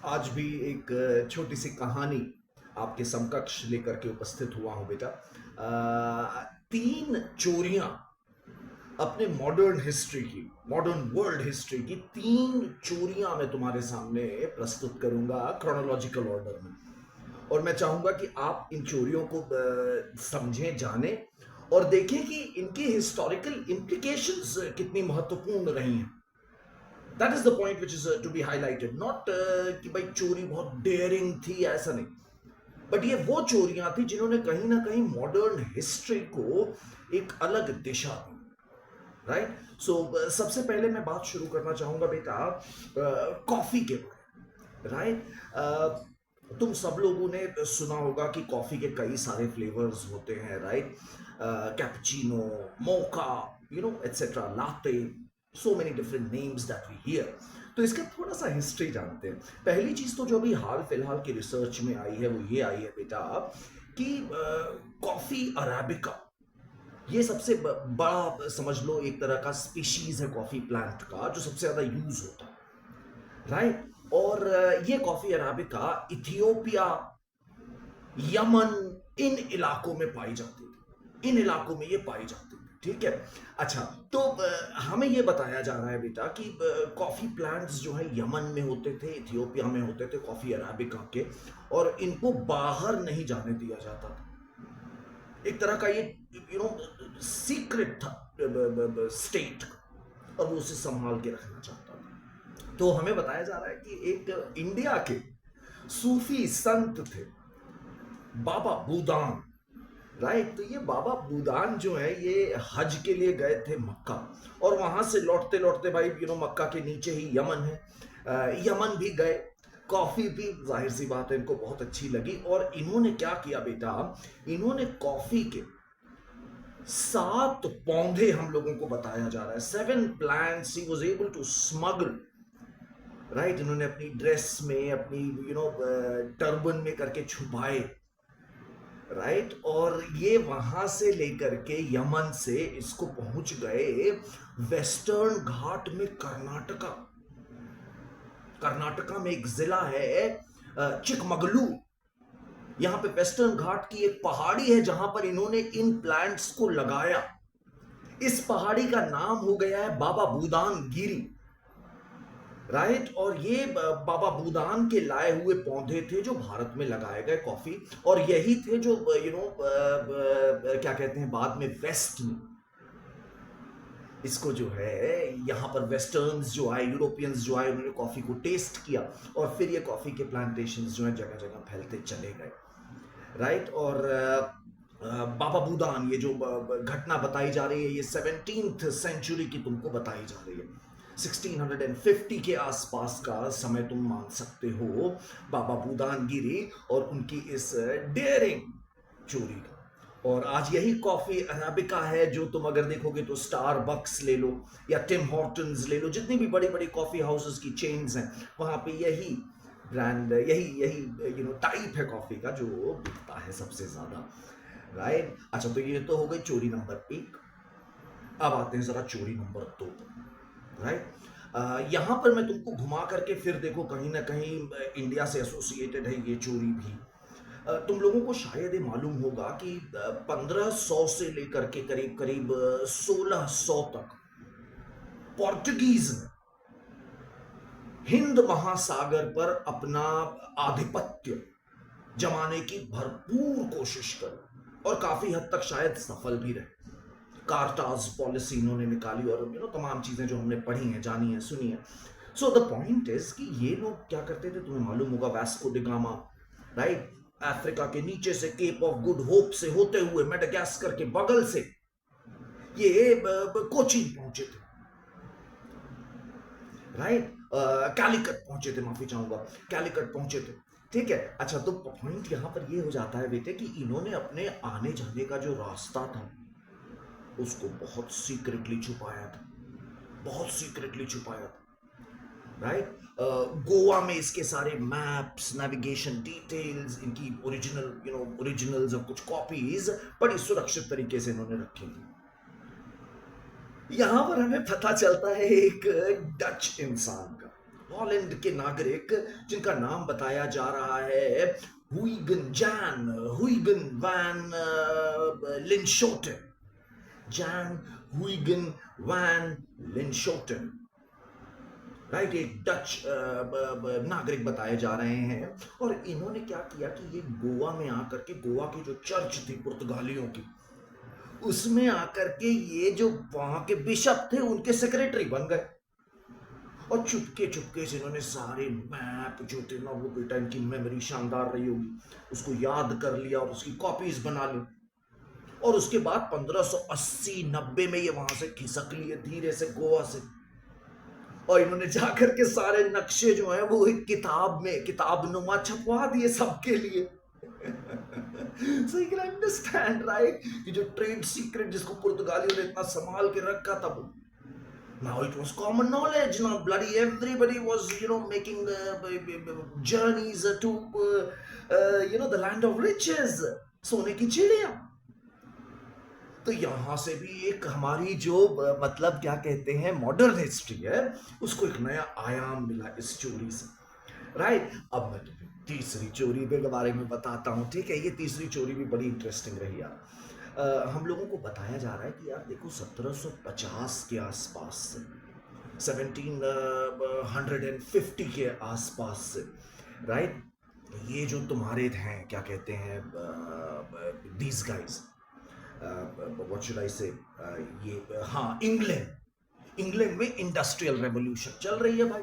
आज भी एक छोटी सी कहानी आपके समकक्ष लेकर के उपस्थित हुआ हूं बेटा। तीन चोरियां अपने मॉडर्न हिस्ट्री की, मॉडर्न वर्ल्ड हिस्ट्री की तीन चोरियां मैं तुम्हारे सामने प्रस्तुत करूंगा क्रोनोलॉजिकल ऑर्डर में। और मैं चाहूंगा कि आप इन चोरियों को समझें, जानें और देखें कि इनकी हिस्टोरिकल इम्प्लीकेशंस कितनी महत्वपूर्ण रही हैं। That is the point which is to be highlighted, not कि भाई चोरी बहुत डेयरिंग थी, ऐसा नहीं। बट ये वो चोरियां थी जिन्होंने कहीं ना कहीं मॉडर्न हिस्ट्री को एक अलग दिशा दी। राइट। सो सबसे पहले मैं बात शुरू करना चाहूंगा बेटा कॉफी के बारे में। राइट। तुम सब लोगों ने सुना होगा कि कॉफी के कई सारे फ्लेवर्स होते हैं। Right. Cappuccino, mocha, etcetera, latte, so many different names that we hear. तो इसका थोड़ा सा हिस्ट्री जानते हैं। पहली चीज तो जो अभी हाल फिलहाल की रिसर्च में आई है वो ये आई है बेटा कि कॉफी अराबिका ये सबसे बड़ा समझ लो एक तरह का स्पीशीज है कॉफी प्लांट का जो सबसे ज्यादा यूज होता है। राइट। और ये कॉफी अराबिका इथियोपिया, यमन, इन इलाकों में पाई जाती थी। इन इलाकों में ये पाई जाती थी। ठीक है। अच्छा, तो हमें ये बताया जा रहा है बेटा कि कॉफी प्लांट्स जो है यमन में होते थे, इथियोपिया में होते थे, कॉफी अराबिका के। और इनको बाहर नहीं जाने दिया जाता था। एक तरह का ये सीक्रेट था स्टेट, और वो उसे संभाल के रखना चाहता था। तो हमें बताया जा रहा है कि एक इंडिया के सूफी संत थे, बाबा बूदान। राइट। तो ये बाबा बूदान जो है ये हज के लिए गए थे मक्का। और वहां से लौटते लौटते भाई मक्का के नीचे ही यमन है, यमन भी गए। कॉफी भी जाहिर सी बात है इनको बहुत अच्छी लगी। और इन्होंने क्या किया बेटा, इन्होंने कॉफी के 7 पौधे, हम लोगों को बताया जा रहा है 7 प्लांट्स ही was able to smuggle. Right. इन्होंने अपनी ड्रेस में, अपनी टर्बन में करके छुपाए। राइट। और ये वहां से लेकर के यमन से इसको पहुंच गए वेस्टर्न घाट में, कर्नाटका। कर्नाटका में एक जिला है चिकमगलूर। यहां पे वेस्टर्न घाट की एक पहाड़ी है जहां पर इन्होंने इन प्लांट्स को लगाया। इस पहाड़ी का नाम हो गया है बाबा बूदान गिरी। राइट। और ये बाबा बूदान के लाए हुए पौधे थे जो भारत में लगाए गए कॉफी। और यही थे जो क्या कहते हैं बाद में वेस्ट में इसको जो है, यहाँ पर वेस्टर्न्स जो आए, यूरोपियंस जो आए, उन्होंने कॉफी को टेस्ट किया। और फिर ये कॉफी के प्लांटेशंस जो है जगह जगह फैलते चले गए। राइट। और बाबा बूदान, ये जो घटना बताई जा रही है ये 17th सेंचुरी की तुमको बताई जा रही है। 1650 के आसपास का समय तुम मान सकते हो बाबा बूदान गिरी और उनकी इस डेयरिंग चोरी का। और आज यही कॉफी अराबिका है जो तुम अगर देखोगे तो स्टारबक्स ले लो या टिम हॉर्टन्स ले लो, जितनी भी बड़ी बड़ी कॉफी हाउसेस की चेन्स हैं वहां पे यही ब्रांड, यही यही टाइप है कॉफी का जो बिकता है सबसे ज्यादा। राइट। अच्छा, तो ये तो हो गई चोरी नंबर 1। अब आते हैं जरा चोरी नंबर 2। राइट। यहां पर मैं तुमको घुमा करके फिर देखो, कहीं ना कहीं इंडिया से एसोसिएटेड है ये चोरी भी। तुम लोगों को शायद ये मालूम होगा कि 1500 से लेकर के करीब करीब 1600 तक पोर्टुगीज ने हिंद महासागर पर अपना आधिपत्य जमाने की भरपूर कोशिश करी और काफी हद तक शायद सफल भी रहे। कार्टाज पॉलिसी इन्होंने निकाली और तमाम चीजें जो हमने पढ़ी हैं, जानी है, सुनी है। सो द पॉइंट इज कि ये लोग क्या करते थे, तुम्हें मालूम होगा, Vasco D gamma. Right. Africa के नीचे से, केप ऑफ गुड होप से होते हुए मेडागास्कर के बगल से ये कोचीन पहुंचे थे। राइट। कैलिकट पहुंचे थे, माफी चाहूंगा, कैलिकट पहुंचे थे। ठीक है। अच्छा, तो पॉइंट यहां पर ये हो जाता है बेटे कि इन्होंने अपने आने जाने का जो रास्ता था उसको बहुत सीक्रेटली छुपाया था, बहुत सीक्रेटली छुपाया था। राइट। गोवा में इसके सारे मैप्स, नेविगेशन डिटेल्स, इनकी ओरिजिनल्स और कुछ कॉपीज बड़ी सुरक्षित तरीके से इन्होंने रखी थी। यहां पर हमें पता चलता है एक डच इंसान का, हॉलैंड के नागरिक जिनका नाम बताया जा रहा है हुइगन वैन लिंशोटन, जैन हुइगन वैन लिंशोटन, राइट, एक डच नागरिक बताए जा रहे हैं। और इन्होंने क्या किया कि ये गोवा में आकर के, गोवा की जो चर्च थी पुर्तगालियों की, उसमें आकर के ये जो वहां के बिशप थे उनके सेक्रेटरी बन गए, और चुपके चुपके से इन्होंने सारे मैप जो थे ना, वो बेटा इनकी मेमोरी शानदार रही होगी, उसको याद कर लिया और उसकी कॉपीज बना ली। और उसके बाद 1580-90 में ये वहां से खिसक लिए धीरे से गोवा से, और इन्होंने जाकर के सारे नक्शे जो है वो एक किताब में किताबनुमा छपवा दिए सबके लिए। So you can understand, right? कि जो ट्रेड सीक्रेट जिसको पुर्तगालियों ने इतना संभाल के रखा था, now it was common knowledge. Now bloody everybody was, making journeys to the land of riches, सोने की चिड़िया। तो यहां से भी एक हमारी जो मतलब क्या कहते हैं मॉडर्न हिस्ट्री है, उसको एक नया आयाम मिला इस चोरी से, राइट। अब मैं तुम्हें तीसरी चोरी के बारे में बताता हूँ, ठीक है। ये तीसरी चोरी भी बड़ी इंटरेस्टिंग रही यार। हम लोगों को बताया जा रहा है कि यार देखो 1750 के आसपास से, 1750 के आसपास से, राइट, ये जो तुम्हारे हैं क्या कहते हैं these guys, what should I से, ये हाँ, इंग्लैंड में इंडस्ट्रियल रेवोल्यूशन चल रही है भाई।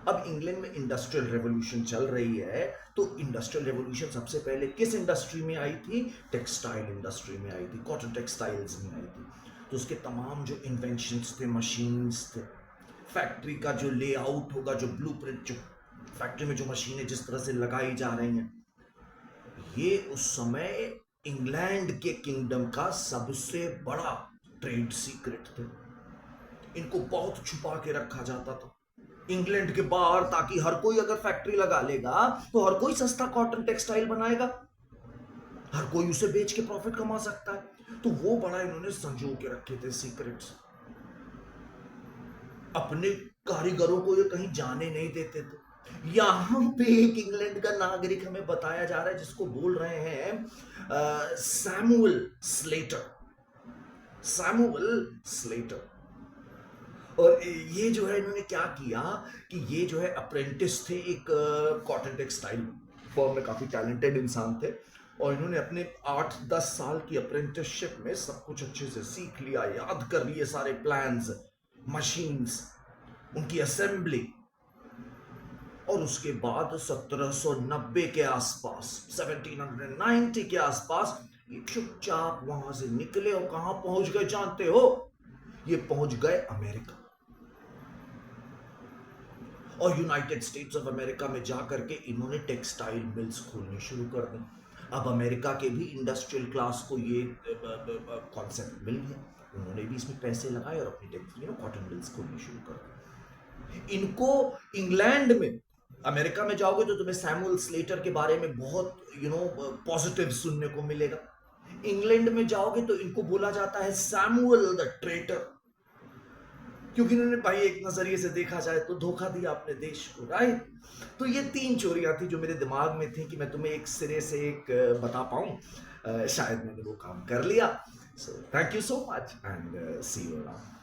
अब इंग्लैंड में इंडस्ट्रियल रेवोल्यूशन चल रही है, तो इंडस्ट्रियल रेवोल्यूशन सबसे पहले किस इंडस्ट्री में आई थी? टेक्सटाइल इंडस्ट्री में आई थी, कॉटन टेक्सटाइल्स में आई थी। तो उसके तमाम जो इन्वेंशंस थे, मशीन्स थे, फैक्ट्री का जो लेआउट होगा, जो ब्लूप्रिंट, जो फैक्ट्री में जो मशीनें जिस तरह से लगाई जा रही हैं, ये उस समय इंग्लैंड के किंगडम का सबसे बड़ा ट्रेड सीक्रेट थे। इनको बहुत छुपा के रखा जाता था इंग्लैंड के बाहर, ताकि हर कोई अगर फैक्ट्री लगा लेगा तो हर कोई सस्ता कॉटन टेक्सटाइल बनाएगा, हर कोई उसे बेच के प्रॉफिट कमा सकता है। तो वो बड़ा इन्होंने संजो के रखे थे सीक्रेट्स, अपने कारीगरों को ये कहीं जाने नहीं देते थे। यहां पे एक इंग्लैंड का नागरिक हमें बताया जा रहा है जिसको बोल रहे हैं सैमुअल स्लेटर। और ये जो है इन्होंने क्या किया कि ये जो है अप्रेंटिस थे एक कॉटन टेक्सटाइल फर्म में, काफी टैलेंटेड इंसान थे, और इन्होंने अपने 8-10 साल की अप्रेंटिसशिप में सब कुछ अच्छे से सीख लिया, याद कर लिए सारे प्लान्स, मशीन्स, उनकी असेंबली। और उसके बाद 1790 के आसपास, 1790 के आसपास ये चुपचाप वहां से निकले, और कहां पहुंच गए जानते हो? ये पहुंच गए अमेरिका, और यूनाइटेड स्टेट्स ऑफ अमेरिका में जाकर के इन्होंने टेक्सटाइल मिल्स खोलनी शुरू कर दी। अब अमेरिका के भी इंडस्ट्रियल क्लास को ये कॉन्सेप्ट मिल गया, उन्होंने भी इसमें पैसे लगाए और अपनी कॉटन मिल्स खोलनी शुरू कर दी। इनको इंग्लैंड में, अमेरिका में जाओगे तो तुम्हें सैमुअल स्लेटर के बारे में बहुत पॉजिटिव सुनने को मिलेगा। इंग्लैंड में जाओगे तो इनको बोला जाता है सैमुअल द ट्रेटर, क्योंकि इन्होंने भाई एक नजरिए से देखा जाए तो धोखा दिया अपने देश को, राइट। तो ये 3 चोरियां थी जो मेरे दिमाग में थी कि मैं तुम्हें एक सिरे से एक बता पाऊं। शायद मैंने वो काम कर लिया। So thank you so much and see you around.